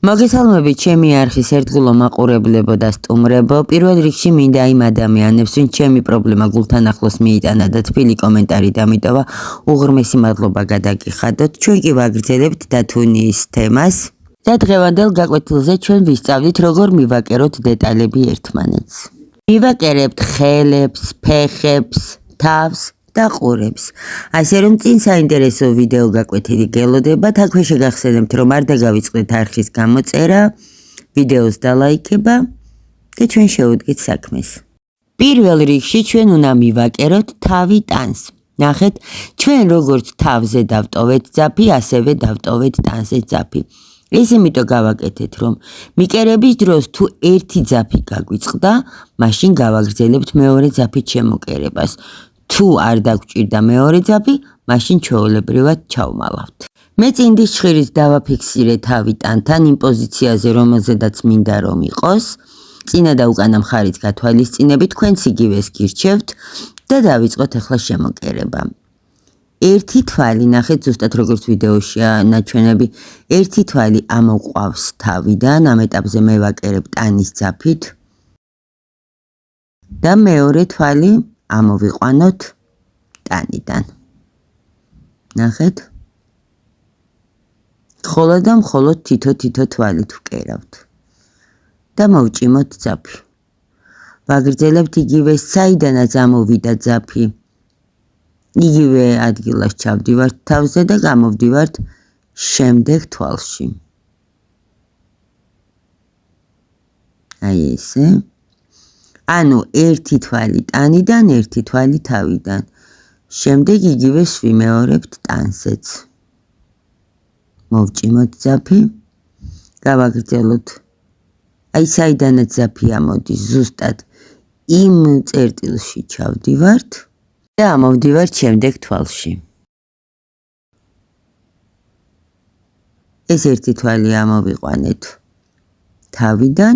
მოგესალმებით ჩემი არხის ერთგულო მაყურებლებო და სტუმრებო. პირველ რიგში მინდა იმ ადამიანებს, ვინც ჩემი პრობლემა გულთან ახლოს მიიტანა და თბილი კომენტარი დამიტოვა, უღრმესი მადლობა გადაგიხადოთ. ჩვენ კი ვაგრძელებთ დათუნიის თემას და დღევანდელ გაკვეთილზე ჩვენ ვისწავლით, როგორ მივაკეროთ დეტალები ერთმანეთს. მივაკერებთ ხელებს, ფეხებს, თავს და ყურებს. ასე რომ წინ საინტერესო ვიდეო გაკვეთილი გელოდებათ, აქვე შეგახსენებთ, რომ არ დაგავიწყდეთ არხის გამოწერა, ვიდეოს დალაიქება და ჩვენ შევუდგეთ საქმეს. პირველ რიგში ჩვენ უნდა მივაკეროთ თავი ტანს. ნახეთ, ჩვენ როგორც თავზე დავტოვეთ ძაფი, ასევე დავტოვეთ ტანზე ძაფი. ეს იმიტომ გავაკეთეთ, რომ მიკერების დროს თუ ერთი ძაფი გაგვიწყდა, მაშინ გავაგრძელებთ მეორე ძაფით შემოკერებას. თუ არ დაგჭირდა მეორე ძაფი, მაშინ ჩვეულებრივად ჩავმალავთ. მე წინდის ჭხირით დავაფიქსირე თავი ტანთან იმ პოზიციაზე, რომელზედაც მინდა რომ იყოს. წინა და უკანა მხარით გათვალისწინებით, თქვენც იგივეს გირჩევთ და დავიწყოთ ახლა შემოკერება. ერთი თვალი, ნახეთ ზუსტად როგორც ვიდეოშია ნაჩვენები, ერთი თვალი ამოყვავს თავიდან, ამ ეტაპზე მე ვაკერებ ტანის ძაფით და მეორე თვალი ამოვიყვანოთ ტანიდან. ნახეთ? ხოლო და მხოლოდ თითო თვალით ვკერავთ და მოვჭიმოთ ძაფი. ვაგრძელებთ იგივე, საიდანაც ამოვიდა ძაფი. იგივე ადგილას ჩავდივართ თავზე და გამოვდივართ შემდეგ თვალში. აი ესე. ანუ ერთი თვალი ტანიდან, ერთი თვალი თავიდან. შემდეგ იგივე ვიმეორებთ ტანზეც. მოვჭიმოთ ძაფი, გავაგრძელოთ. აი საიდანაც ძაფი ამოდის, ზუსტად იმ წერტილში ჩავდივართ და ამოვდივართ შემდეგ თვალში. ეს ერთი თვალი ამოვიყვანეთ თავიდან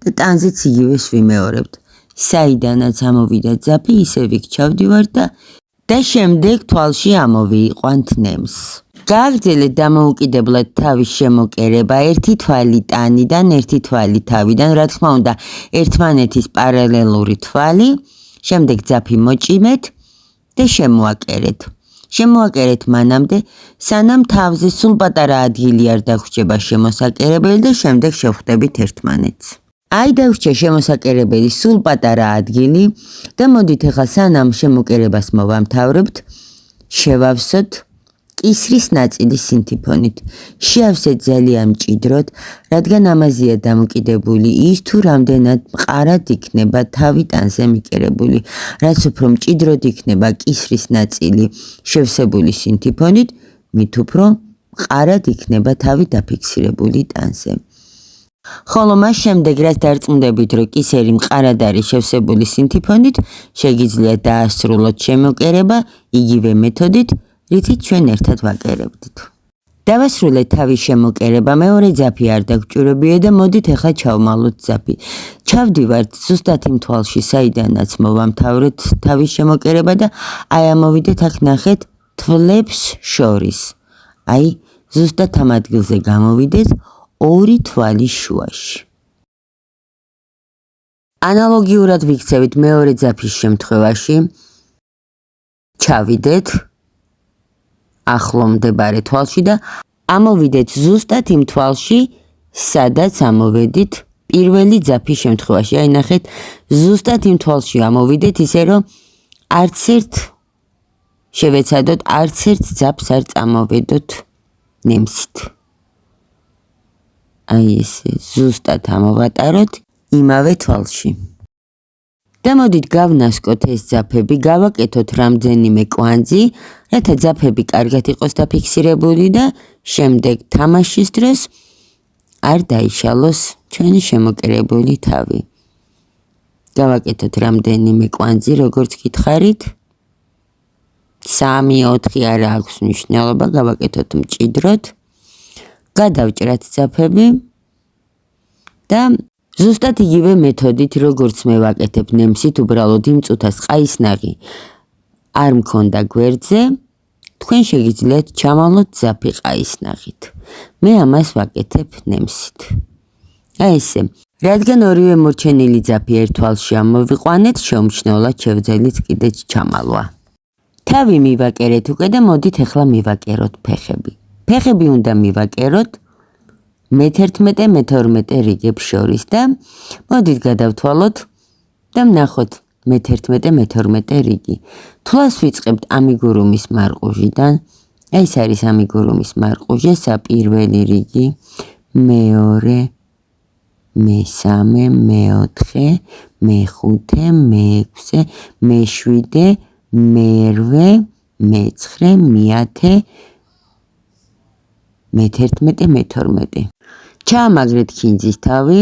და ტანზეც იგივეს ვიმეორებთ. საიდანაც ამოვიდა ძაფი, ისე იქ ჩავდივართ და შემდეგ თვალში ამოვიყვანთ ნემს. გააგრძელეთ დამოუკიდებლად თავის შემოკერება, ერთი თვალი ტანიდან, ერთი თვალი თავიდან, რა თქმა უნდა, ერთმანეთის პარალელური თვალი, შემდეგ ძაფი მოჭიმეთ და შემოაკერეთ. შემოაკერეთ მანამდე, სანამ თავზე სულ პატარა ადგილი არ დაგვრჩება შემოსაკერებელი და შემდეგ შევხვდებით ერთმანეთს. აი დავრჩა შემოსაკერებელი სულ პატარა ადგილი და მოდით ახლა სანამ შემოკერებას მოვამთავრებთ, შევავსოთ კისრის ნაწილის სინთიფონით. შეავსეთ ძალიან მჭიდროდ, რადგან ამაზეა დამოკიდებული ის თუ რამდენად მყარად იქნება თავი ტანზე მიკერებული. რაც უფრო მჭიდროდ იქნება კისრის ნაწილი შევსებული სინთიფონით, მით უფრო მყარად იქნება თავი დაფიქსირებული ტანზე. ხოლო მას შემდეგ, რაც დარწმუნდებით, რომ კისერი მყარად არის შევსებული სინთიფონით, შეგიძლიათ დაასრულოთ შემოკერება იგივე მეთოდით, რითიც ჩვენ ერთად ვაკერებდით. დავასრულეთ თავის შემოკერება, მეორე ძაფი არ დაგჭირებია და მოდით ახლა ჩავმალოთ ძაფი. ჩავდივართ ზუსტად იმ თვალში, საიდანაც მოვამთავრეთ თავის შემოკერება და აი ამოვიდეთ აქ ნახეთ თვლებს შორის. აი ზუსტად ამ ადგილზე გამოვიდეთ ორი თვალის შუაში. ანალოგიურად ვიქცევით მეორე ძაფის შემთხვევაში. ჩავიდეთ ახლო მდებარე თვალში და ამოვიდეთ ზუსტად იმ თვალში, სადაც ამოვედით პირველი ძაფის შემთხვევაში. აი ნახეთ, ზუსტად იმ თვალში ამოვიდეთ, ისე რომ არც ერთ შევეცადოთ, არც ერთ ძაფს არ წამოვედოთ ნემსით. აი ესე ზუსტად ამოვატაროთ იმავე თვალში. და მოდით გავნასკოთ ეს ძაფები, გავაკეთოთ რამდენიმე კვანძი, რათა ძაფები კარგად იყოს დაფიქსირებული და შემდეგ თამაშის დროს არ დაიშალოს ჩვენი შემოკერებული თავი. გავაკეთოთ რამდენიმე კვანძი, როგორც გითხარით. 3-4 არა აქვს მნიშვნელობა, გავაკეთოთ მჭიდროდ. გადავჭრათ ძაფები და ზუსტად იგივე მეთოდით, როგორც მე ვაკეთებ ნემსით, უბრალოდ იმ წუთას ყაისნაღი არ მქონდა გვერდზე, თქვენ შეგიძლიათ ჩამავლოთ ძაფი ყაისნაღით. მე ამას ვაკეთებ ნემსით. აი ესე. რადგან ორივე მორჩენილი ძაფი ერთ თვალში ამოვიყვანეთ, შეუმჩნევლად შევძელით კიდეც ჩამალვა. თავი მივაკერეთ უკვე და მოდით ახლა მივაკეროთ ფეხები. ფეხები უნდა მივაკეროთ მე-11 რიგებს შორის და მოდით გადავთვალოთ და ვნახოთ მე-11 რიგი. თვალს ვიწყებთ ამიგურუმის მარყუჟიდან. ეს არის ამიგურუმის მარყუჟი, პირველი რიგი, მეორე, მესამე, მეოთხე, მეხუთე, მეექვსე, მეშვიდე, მერვე, მეცხრე, მეათე, მე-11, მე-12. ჩაამაგრეთ ქინძის თავი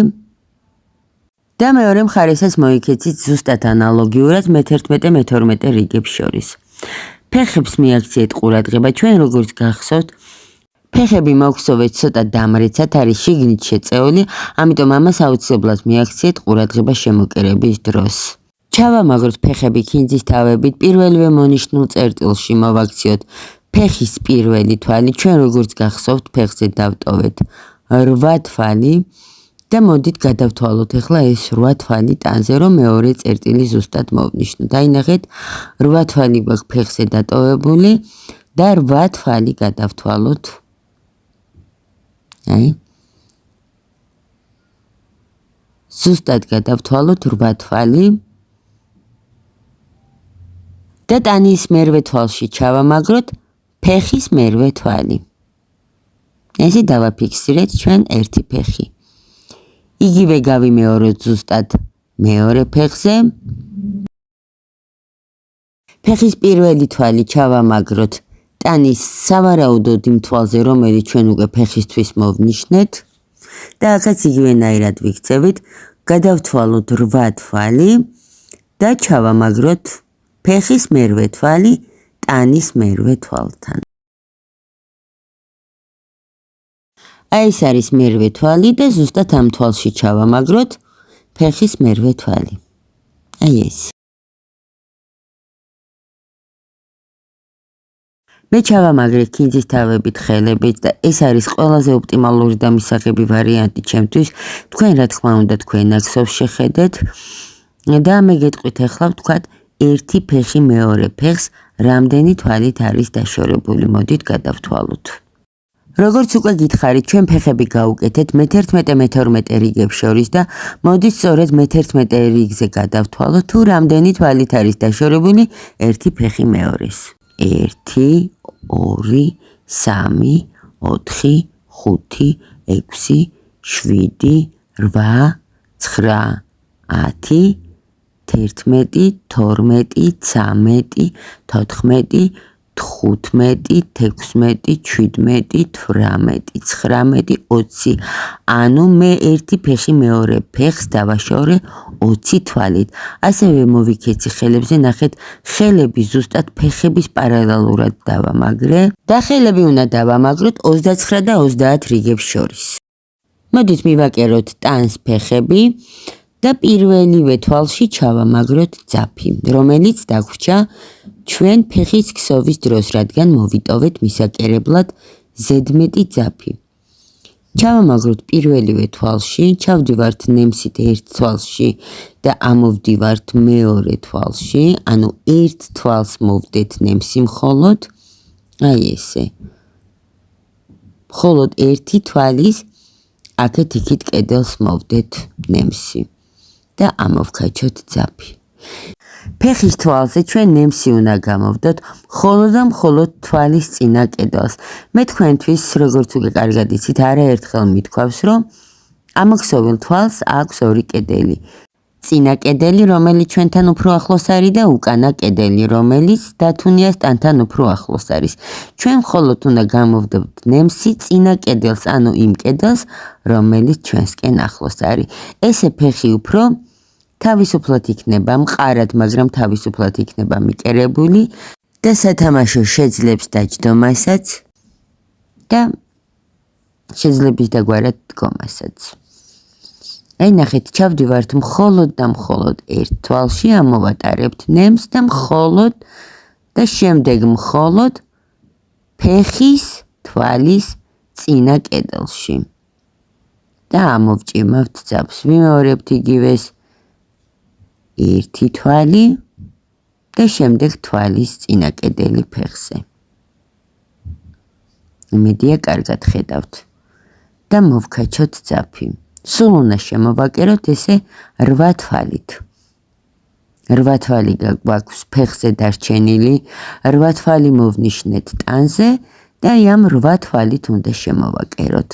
და მეორე მხარესაც მოიქეცით ზუსტად ანალოგიურად მე-11, მე-12 რიგებს შორის. ფეხებს მიაქციეთ ყურადღება, ჩვენ როგორც გახსოვთ, ფეხები მოგხსოვეთ ცოტა დამრეცად არის შიგნით შეწეული, ამიტომ ამას აუცილებლად მიაქციეთ ყურადღება შემოკერების დროს. ჩავამაგროთ ფეხები ქინძის თავებით, პირველივე მონიშნულ წერტილში მოვაქციოთ ფეხის პირველი თვალი, ჩვენ როგორც გახსოვთ, ფეხზე დავტოვეთ 8 თვალი და მოდით გადავთვალოთ ახლა ეს 8 თვალი ტანზე, რომ მეორე წერტილი ზუსტად მოვნიშნოთ. დაინახეთ, 8 თვალი გვაქვს ფეხზე დატოვებული და 8 თვალი გადავთვალოთ. აი. ზუსტად გადავთვალოთ 8 თვალი. და ტანის მერვე თვალში ჩავამაგროთ ფეხის მერვე თვალი. ესე დავაფიქსირეთ ჩვენ ერთი ფეხი. იგივე გავიმეოროთ ზუსტად მეორე ფეხზე. ფეხის პირველი თვალი ჩავამაგროთ ტანის სავარაუდოდ იმ თვალზე, რომელიც ჩვენ უკვე ფეხისთვის მოვნიშნეთ და ახაც იგივენაირად ვიქცევით, გადავთვალოთ 8 თვალი და ჩავამაგროთ ფეხის მერვე თვალი ტანის მერვე თვალთან. აი ეს არის მერვე თვალი და ზუსტად ამ თვალში ჩავამაგროთ ფეხის მერვე თვალი. აი ეს. მე ჩავამაგრეთ ქინძის თავებით ხელებით და ეს არის ყველაზე ოპტიმალური და მისაღები ვარიანტი ჩემთვის. თქვენ რა თქმა უნდა თქვენ აქ შეხედეთ და მე გეტყვით ახლა ვთქვათ ერთი ფეხი მეორე ფეხს რამდენი თვალით არის დაშორებული, მოდით გადავთვალოთ. როგორც უკვე გითხარით, ჩვენ ფეხები გავუკეთეთ მე-11, მე-12 რიგებს შორის და მოდით სწორედ მე-11 რიგზე გადავთვალოთ, თუ რამდენი თვალით არის დაშორებული ერთი ფეხი მეორეს. 1, 2, 3, 4, 5, 6, 7, 8, 9, 10, 11, 12, 13, 14, 15, 16, 17, 18, 19, 20. ანუ მე ერთი ფეხი მეორე ფეხს დავაშორე 20 თვალით. ასევე მოვიქეცი ხელებზე, ნახეთ, ხელები ზუსტად ფეხების პარალელურად დავამაგრე და ხელები უნდა დავამაგროთ 29 და 30 რიგებს შორის. მოდით მივაკეროთ ტანს ფეხები და პირველივე თვალში ჩავამაგროთ ძაფი, რომელიც დაგვრჩა ჩვენ ფეხის ქსოვის დროს, რადგან მოვიტოვეთ მისაკერებლად ზედმეტი ძაფი. ჩავამაგროთ პირველივე თვალში, ჩავდივართ ნემსით ერთ თვალში და ამოვდივართ მეორე თვალში, ანუ ერთ თვალს მოვდეთ ნემსი მხოლოდ, აი ესე. მხოლოდ ერთი თვალის აქეთ იქით კედელს მოვდეთ ნემსი და ამოვქაჩოთ ძაფი. ფეხის თვალზე ჩვენ ნემსი უნდა გამოვდოთ მხოლოდ და მხოლოდ თვალის წინა კედელს. მე თქვენთვის, როგორც უკვე კარგად იცით, არაერთხელ მithქვავს, რომ ამოქსოვილ თვალს აქვს ორი კედელი. წინა კედელი, რომელიც ჩვენთან უფრო ახლოს არის და უკანა კედელი, რომელიც დათუნიას ტანთან უფრო ახლოს არის. ჩვენ მხოლოდ უნდა გამოვდოთ ნემსი წინა კედელს, ანუ იმ კედელს, რომელიც ჩვენსკენ ახლოს არის. ესე ფეხი უფრო თავისუფლად იქნება მყარად, მაგრამ თავისუფლად იქნება მიკერებული და სათამაშო შეძლებს დაჯდომასაც და შეძლებს დაგვარად დგომასაც. აი ნახეთ, ჩავდივართ მხოლოდ და მხოლოდ ერთ თვალში, ამოვატარებთ ნემს და მხოლოდ და შემდეგ მხოლოდ ფეხის თვალის წინა კედელში. და ამოვჭიმავთ ძაბს. ვიმეორებთ იგივეს ერთი თვალი და შემდეგ თვალის წინა კედელი ფეხზე. იმედია კარგად ხედავთ. და მოვქაჩოთ ძაფი. სულ უნდა შემოვაკეროთ ესე 8 თვალით. 8 თვალი გვაქვს ფეხზე დარჩენილი, 8 თვალი მოვნიშნეთ ტანზე და ამ 8 თვალით უნდა შემოვაკეროთ.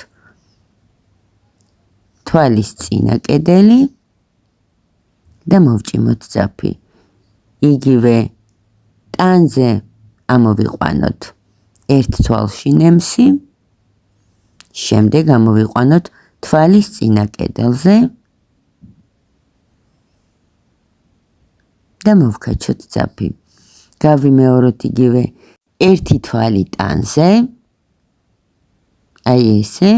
თვალის წინა კედელი და მოვჭიმოთ ძაფი. იგივე ტანზე ამოვიყვანოთ ერთ თვალში ნემსი, შემდეგ ამოვიყვანოთ თვალის წინა კედელზე და მოვქაჩოთ ძაფი. გავიმეოროთ იგივე ერთი თვალი ტანზე, აი ესე,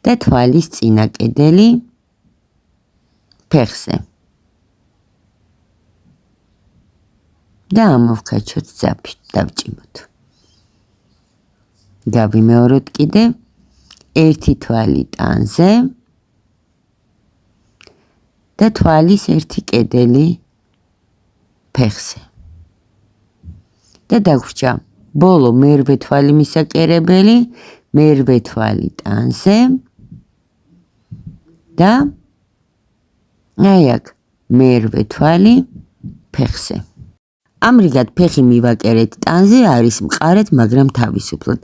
და თვალის წინა კედელი ფეხზე. და ამოვქაჩოთ ძაფი, დავჭიმოთ. გავიმეოროთ კიდევ ერთი თვალი ტანზე და თვალის ერთი კედელი ფეხზე. და დაგვრჩა ბოლო მერვე თვალი მისაკერებელი, მერვე თვალი ტანზე და აი აქ მერვე თვალი ფეხზე. ამრიგად ფეხი მივაკერეთ ტანზე არის მყარეთ, მაგრამ თავისუფლად.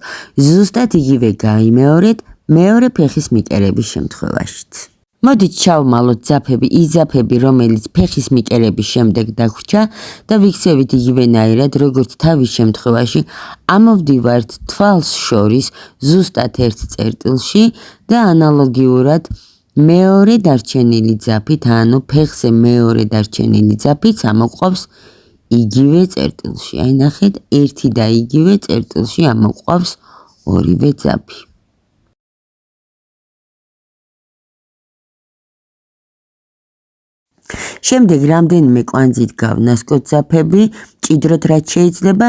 ზუსტად იგივე გაიმეორეთ მეორე ფეხის მიკერების შემთხვევაშიც. მოდით ჩავმალოთ ძაფები, ის ძაფები, რომელიც ფეხის მიკერების შემდეგ დაგვრჩა და ვიქცევით იგივენაირად, როგორც თავის შემთხვევაში, ამოვდივართ თვალს შორის ზუსტად ერთ წერტილში და ანალოგიურად მეორე დარჩენილი ძაფით, ანუ ფეხზე მეორე დარჩენილი ძაფით ამოყვავს იგივე წერტილში. აი ნახეთ, ერთი და იგივე წერტილში ამოყვავს ორივე ძაფი. შემდეგ რამდენიმე კვანძით გავნასკოთ ძაფები, მჭიდროდ რაც შეიძლება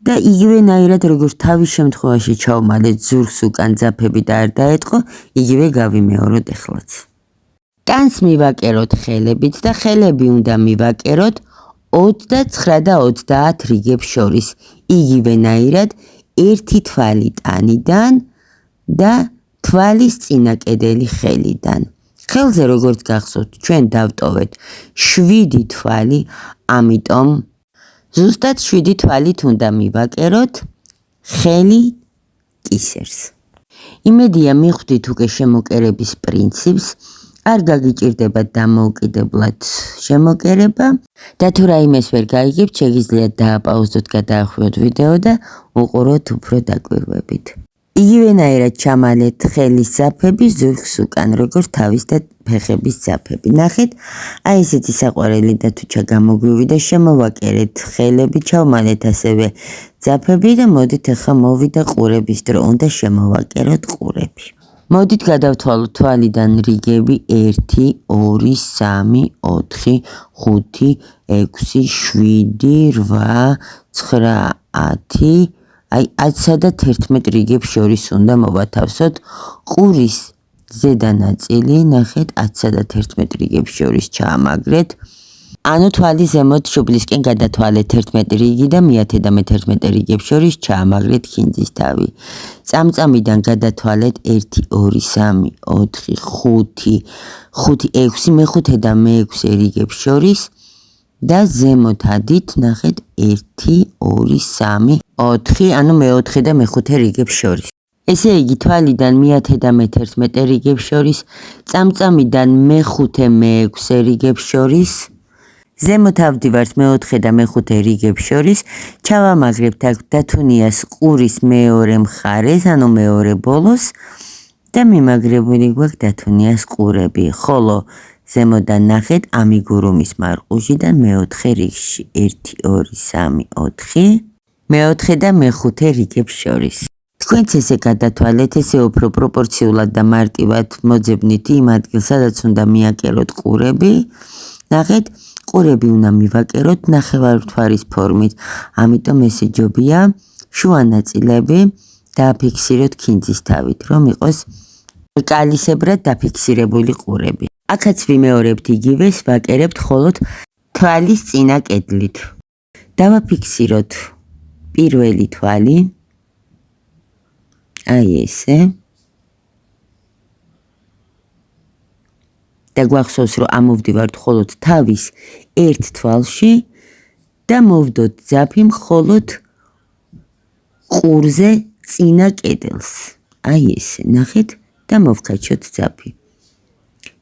და იგივენაირად როგორც თავის შემთხვევაში ჩავმალეთ ზურგს უკან ძაფები და არ დაეტყო, იგივე გავიმეოროთ ახლაც. ტანს მივაკეროთ ხელებით და ხელები უნდა მივაკეროთ 29 და 30 რიგებს შორის, იგივენაირად ერთი თვალი ტანიდან და თვალის წინა კედელი ხელიდან. ხელზე როგორც გახსოვთ, ჩვენ დავტოვეთ 7 თვალი, ამიტომ ზუსტად 7 თვალით უნდა მივაკეროთ ხელი კისერს. იმედია მიხვდით უკვე შემოკერების პრინციპს, არ გაგიჭირდება დამოუკიდებლად შემოკერება და თუ რაიმეს ვერ გაიგებთ, შეგიძლიათ დააპაუზდოთ, გადაახვიოთ ვიდეო და უყუროთ უფრო დაკვირვებით. იგივენაირად ჩამალეთ ხელის ძაფები ზურგს უკან, როგორც თავის და ფეხების ძაფები. ნახეთ, აი ესეთი საყვარელი და თუჩა გამოგვივიდა, შემოვაკერეთ ხელები, ჩავმალეთ ასევე ძაფები და მოდით ახლა მოვიდა ყურების დრო, უნდა შემოვაკეროთ ყურები. მოდით გადავთვალოთ თვალიდან რიგები 1, 2, 3, 4, 5, 6, 7, 8, 9, 10, აი 10 და 11 რიგებს შორის უნდა მოვათავსოთ ყურის ზედა ნაწილი, ნახეთ 10 და 11 რიგებს შორის ჩაამაგრეთ. ანუ თვალის ზემოთ შუბლისკენ გადათვალეთ 11 რიგი და მე-10 და მე-11 რიგებს შორის ჩაამაგრეთ ხინძის თავი. წამწამიდან გადათვალეთ 1, 2, 3, 4, 5, 6, მე-5 და მე-6 რიგებს შორის და ზემოთ ადით ნახეთ 1, 2, 3, 4, ანუ მე-4 და მე-5 რიგებს შორის. ესე იგი თვალიდან მე-10 და მე-11 რიგებს შორის, წამწამიდან მე-5, მე-6 რიგებს შორის, ზემოთ ავდივართ მე-4 და მე-5 რიგებს შორის, ჩავამაგრებთ აქ დათუნიას ყურის მეორე მხარეს, ანუ მეორე ბოლოს და მიმაგრებული გვაქვს დათუნიას ყურები, ხოლო ზემოდან ნახეთ ამიგურუმის მარყუჟიდან მე-4 რიგში 1, 2, 3, 4, მე-4 და მე-5 რიგებს შორის. თქვენც ესე გადათვალეთ, ესე უფრო პროპორციულად და მარტივად მოძებნით იმ ადგილს, სადაც უნდა მიაკეროთ ყურები. ნახეთ, ყურები უნდა მივაკეროთ ნახევარმთვარის ფორმით, ამიტომ ესე ჯობია შუა ნაწილები დააფიქსიროთ ქინძის თავით, რომ იყოს რკალისებრად დაფიქსირებული ყურები. აქაც ვიმეორებთ იგივეს, ვაკერებთ მხოლოდ თვალის წინა კედლით. დავაფიქსიროთ პირველი თვალი. აი ესე. და გვახსოვს, რომ ამოვდივართ მხოლოდ თავის ერთ თვალში და მოვდოთ ძაფი მხოლოდ ყურზე წინა კედელს. აი ესე, ნახეთ და მოვქაჩოთ ძაფი.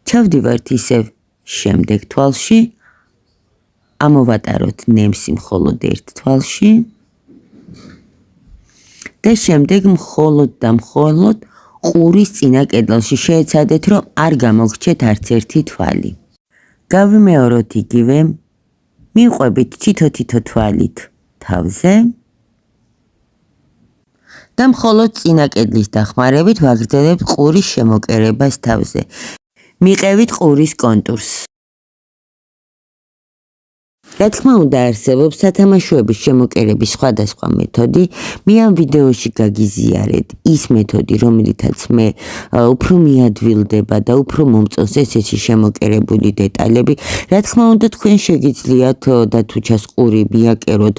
ჩავდივართ ისევ შემდეგ თვალში, ამოვატაროთ ნემსი მხოლოდ ერთ თვალში და შემდეგ მხოლოდ და მხოლოდ ყურის წინა კედელში შეეცადეთ, რომ არ გამოგრჩეთ არც ერთი თვალი. გავიმეოროთ იგივე, მივყვებით თითო თვალით თავზე და მხოლოდ წინა კედლის დახმარებით ვაგრძელებთ ყურის შემოკერებას თავზე. მიყევით ყურის კონტურს. რა თქმა უნდა, არსებობს სათამაშოების შემოკერების სხვადასხვა მეთოდი. მე ამ ვიდეოში გაგიზიარეთ ის მეთოდი, რომელითაც მე უფრო მიადვილდება და უფრო მომწონს ესეთი შემოკერებული დეტალები. რა თქმა უნდა, თქვენ შეგიძლიათ და თუ ჩას ყური მიაკეროთ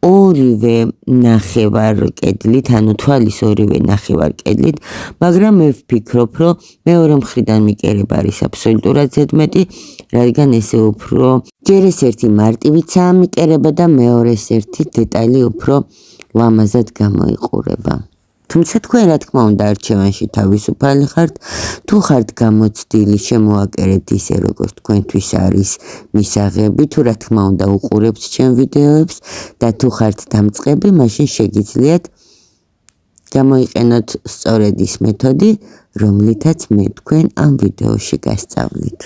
ორივე ნახევარ კედლით, ანუ თვალის ორივე ნახევარ კედლით, მაგრამ მე ვფიქრობ, რომ მეორე მხრიდან მიკერება არის აბსოლუტურად ზედმეტი, რადგან ესე უფრო ჯერ ეს ერთი მარტივიცაა მიკერება და მეორე ეს ერთი დეტალი უფრო ლამაზად გამოიყურება. თუმცა თქვენ რა თქმა უნდა არჩევანში თავისუფალი ხართ, თუ ხართ გამოცდილი შემოაკერეთ ისე როგორც თქვენთვის არის მისაღები, თუ რა თქმა უნდა უყურებთ ჩემ ვიდეოებს და თუ ხართ დამწყები, მაშინ შეგიძლიათ გამოიყენოთ სწორედ ის მეთოდი, რომლითაც მე თქვენ ამ ვიდეოში გასწავლით.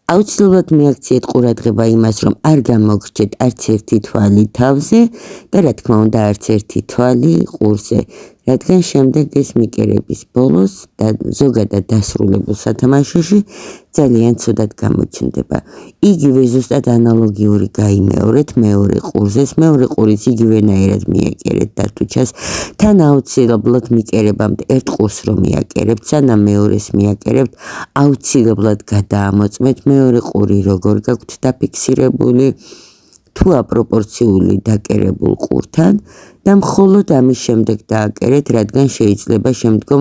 აუცილებლად მიაქციეთ ყურადღება იმას, რომ არ გამოგრჩეთ არც ერთი თვალი თავზე და რა თქმა უნდა არც ერთი თვალი ყურზე, რადგან შემდეგ ეს მიკერების ბოლოს და ზოგადად დასრულებულ სათამაშოში ძალიან ცუდად გამოჩნდება. იგივე ზუსტად ანალოგიური გაიმეორეთ მეორე ყურზეს, მეორე ყურიც იგივენაირად მიაკერეთ და თუ ჩას თან აუცილებლად მიკერებამდე ერთ ყურს რომ მიაკერებთ, სანამ მეორეს მიაკერებთ, აუცილებლად გადაამოწმეთ მეორე ყური როგორ გაქვთ დაფიქსირებული, თუ აპროპორციული დაკერებულ ყურთან და მხოლოდ ამის შემდეგ დააკერეთ, რადგან შეიძლება შემდგომ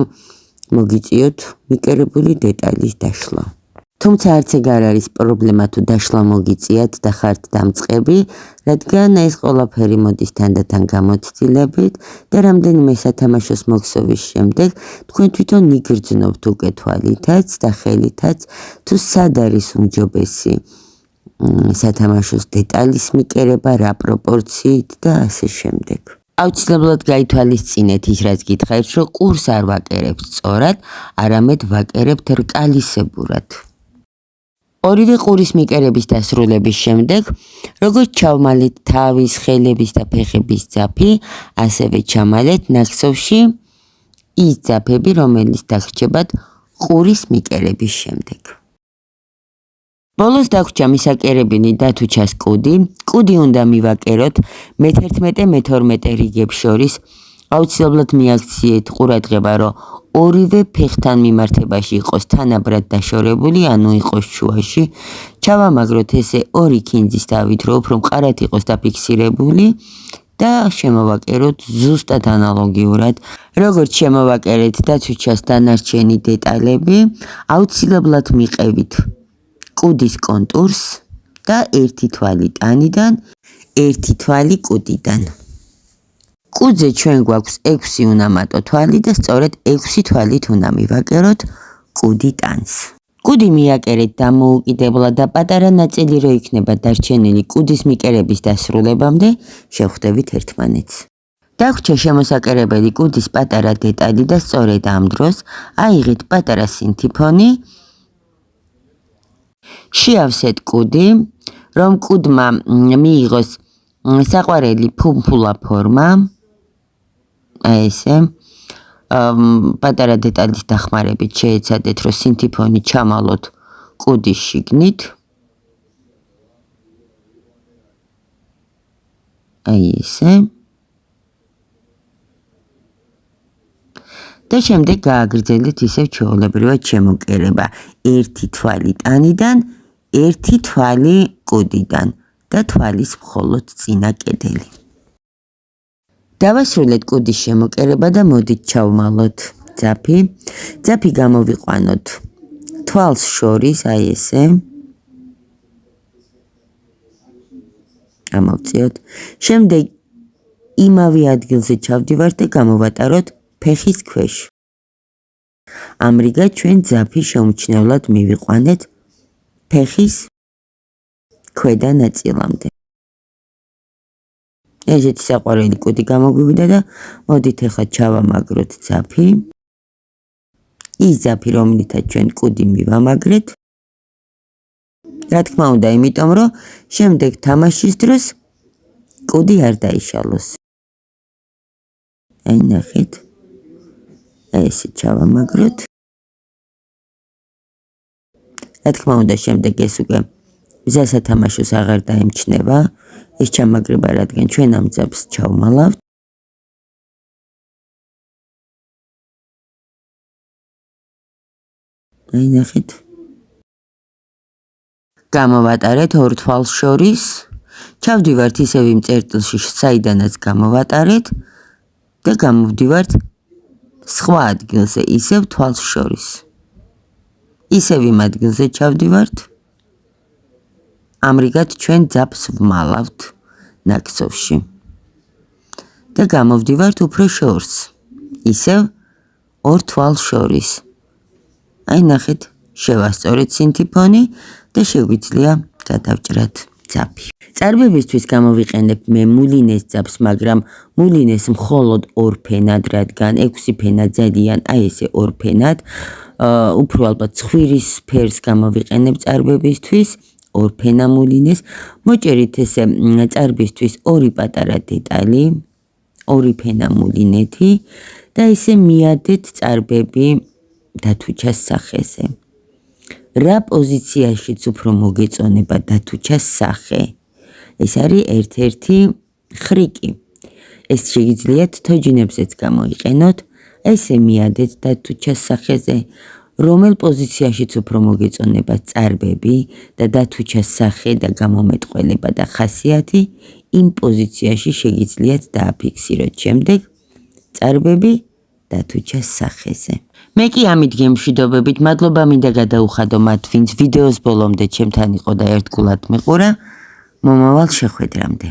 მოგიწიოთ მიკერებული დეტალის დაშლა. თუმცა არც ეგ არ არის პრობლემა თუ დაშლა მოგიწიათ და ხართ დამწყები, რადგან ეს ყველაფერი მოდის თანდათან გამოცდილებით და რამდენიმე სათამაშოს მოხსოვის შემდეგ თქვენ თვითონ იგრძნობთ უკვე თვალითაც და ხელითაც, თუ სად არის უმჯობესი სათამაშოს დეტალის მიკერება, რა პროპორციით და ასე შემდეგ. აუცილებლად გაითვალისწინეთ ის, რაც გითხარით, რომ ყურს არ ვაკერებთ სწორად, არამედ ვაკერებთ რკალისებურად. ორივე ყურის მიკერების დასრულების შემდეგ, როგორც ჩავმალეთ თავის, ხელების და ფეხების ძაფი, ასევე ჩამალეთ ნახსოვში ის ძაფები, რომელიც დაგრჩებათ ყურის მიკერების შემდეგ. ბოლოს დაგვრჩა მისაკერებინი და თუ ჩას კუდი. კუდი უნდა მივაკეროთ მე-11-მე-12 რიგებს შორის. აუცილებლად მიაქციეთ ყურადღება, რომ ორივე ფეხთან მიმართებაში იყოს თანაბრად დაშორებული, ანუ იყოს შუაში. ჩავამაგროთ ესე ორი ქინძის თავით, რომ უფრო მყარად იყოს დაფიქსირებული და შემოვაკეროთ ზუსტად ანალოგიურად, როგორც შემოვაკერეთ და თუ ჩას დანარჩენი დეტალები, აუცილებლად მიყევით კუდის კონტურს და ერთი თვალი ტანიდან, ერთი თვალი კუდიდან. კუდზე ჩვენ გვაქვს 6 უნამატო თვალი და სწორედ 6 თვალით უნდა მივაკეროთ კუდი ტანს. კუდი მიაკერეთ დამოუკიდებლად და პატარა ნაწილი რო იქნება დარჩენილი კუდის მიკერების დასრულებამდე, შევხვდებით ერთმანეთს. დაგვრჩა შემოსაკერებელი კუდის პატარა დეტალი და სწორედ ამ დროს აიღეთ პატარა სინთიფონი, შეავსეთ კუდი, რომ კუდმა მიიღოს საყვარელი ფუმფულა ფორმა, აი ესე, პატარა დეტალის დახმარებით შეეცადეთ, რომ სინთიფონი ჩამალოთ კუდის შიგნით, აი ესე, და შემდეგ გააგრძელეთ ისევ ჩვეულებრივად შემოკერება. ერთი თვალი ტანიდან, ერთი თვალი კუდიდან და თვალის მხოლოდ წინა კედელი. დავასრულეთ კუდის შემოკერება და მოდით ჩავმალოთ ძაფი. ძაფი გამოვიყვანოთ თვალს შორის, აი ესე. ამოვწიოთ. შემდეგ იმავე ადგილზე ჩავდივართ და გამოვატაროთ ფეხის ქვეშ. ამრიგად ჩვენ ძაფი შეუმჩნევლად მივიყვანეთ ფეხის ქვედა ნაწილამდე. ესეთი საყვარელი კუდი გამოგვივიდა და მოდით ახლა ჩავამაგროთ ძაფი. ის ძაფი, რომლითაც ჩვენ კუდი მივამაგრეთ. რა თქმა უნდა, იმიტომ რომ შემდეგ თამაშის დროს კუდი არ დაიშალოს. აი ნახეთ. ესე ჩავამაგროთ. რა თქმა უნდა, შემდეგ ეს უკვე გზასათამაშოს აღარ დაემჩნევა. ეს ჩამაგრება, რადგან ჩვენ ამ ძაფს ჩავმალავთ. აი ნახეთ. გამოვატარეთ ორ თვალს შორის. ჩავდივართ ისევ იმ წერტილში, საიდანაც გამოვატარეთ და გამოვდივართ სხვა ადგილზე, ისევ თვალს შორის. ისევ იმ ადგილზე ჩავდივართ. ამრიგად ჩვენ ძაფს ვმალავთ ნაკსოვში. და გამოვდივართ უფრო შორს. ისევ ორ თვალს შორის. აი ნახეთ, შევასწორეთ სინთიფონი და შეგვიძლია გადავჭრათ ძაფი. წარბებისთვის გამოვიყენებ მე მულინეს ძაფს, მაგრამ მულინეს მხოლოდ ორ ფენად, რადგან 6 ფენა ძალიან, აი ესე ორ ფენად. უფრო ალბათ ცხვირის ფერს გამოვიყენებ წარბებისთვის, ორ ფენა მულინეს. მოჭერით ესე წარბისთვის ორი პატარა დეტალი, ორი ფენა მულინეთი და ესე მიადეთ წარბები დათუჩას სახეზე. რა პოზიციაშიც უფრო მოგეწონება დათუჩას სახე? ეს არის ერთ-ერთი ხრიკი. ეს შეგიძლიათ თოჯინებზეც გამოიყენოთ. ესე მიადეთ დათუჩას სახეზე, რომელ პოზიციაშიც უფრო მოგეწონება წარბები და დათუჩას სახე და გამომეტყველება და ხასიათი, იმ პოზიციაში შეგიძლიათ დააფიქსიროთ შემდეგ წარბები დათუჩას სახეზე. მე კი ამით გემშვიდობებით, მადლობა მინდა გადაუხადო მათ, ვინც ვიდეოს ბოლომდე ჩემთან იყო და ერთგულად მიყურა. მომავალ შეხვედრამდე.